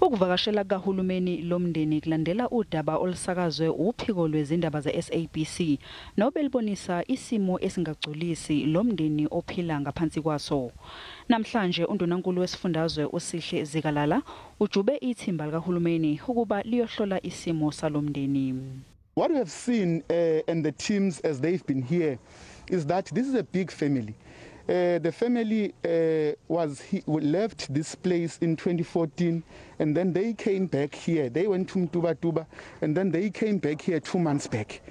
Ukuvakashela kahulumeni Lomndeni kulandela udaba olusakazwe uphiko lwezindaba ze-SABC nobelibonisa isimo esingagculisi Lomndeni ophila ngaphansi kwaso. Namhlanje undunankulu wesifundazwe usihle zikalala ujube ithimba likahulumeni ukuba liyohlola isimo salomndeni. What we have seen and the teams as they've been here is that this is a big family. The family left this place in 2014 and then they came back here. They went to Mtuba and then they came back here 2 months back.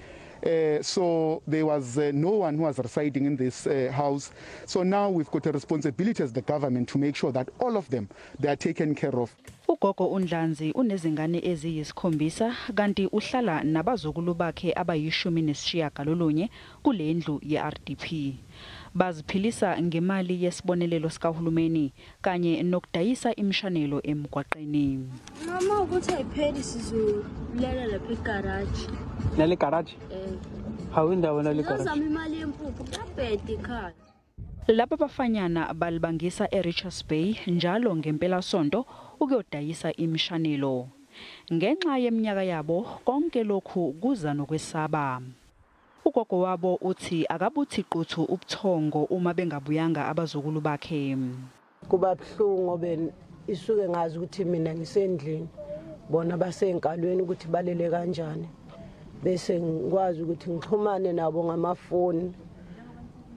So there was no one who was residing in this house. So now we've got a responsibility as the government to make sure that all of them, they are taken care of. Ugogo uNdlanzi unezingane eziyisikhombisa kanti uhlala nabazukulu bakhe abayi-19 kule ndlu yeRDP. Baziphilisa ngemali yesibonelelo sikahulumeni kanye nokudayisa imishanelo emgwaqeni. Mama ukuthi ayipheli sizolala lapha egarage. Nale garage? Hawindawo nale garage. Ngizama imali yempuphu kabhedi ekhaya. Laba bafanyana balibangisa eRichards Bay njalo ngempela sonto ukuyodayisa imishanelo. Ngenxa yeminyaka yabo konke lokhu kuza nokwesaba. Ugogo wabo uthi akabuthi quthu ubuthongo uma bengabuyanga abazukulu bakhe. Kuba buhlungu ngoba isuke ngazi ukuthi mina ngisendlini bona basenkalweni ukuthi balele kanjani. Bese ngikwazi ukuthi ngixhumane nabo ngamafoni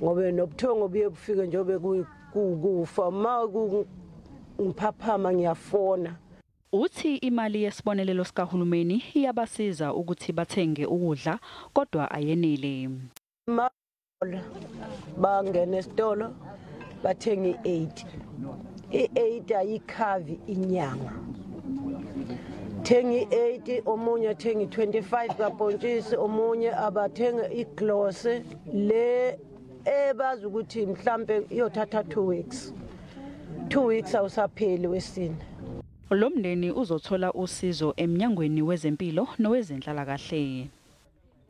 ngoba nobuthongo buye bufike njobe kufa ma ngiphaphama ngiyafona. Uthi imali yesibonelelo sikahulumeni iyabasiza ukuthi bathenge ukudla kodwa ayenele. Bangena esitolo bathenga i8. I8 ayikhavi inyanga. Thengi 80 omunye thengi 25 kabhontshisi omunye abathenga iglose le ebazi ukuthi mhlambe iyothatha 2 weeks. 2 weeks awusapheli wesini. Lomndeni uzothola usizo emnyangweni wezempilo nowezenhlalakahle.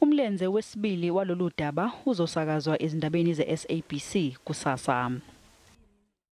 Umlenze wesibili walolu daba uzosakazwa ezindabeni ze-SABC kusasa.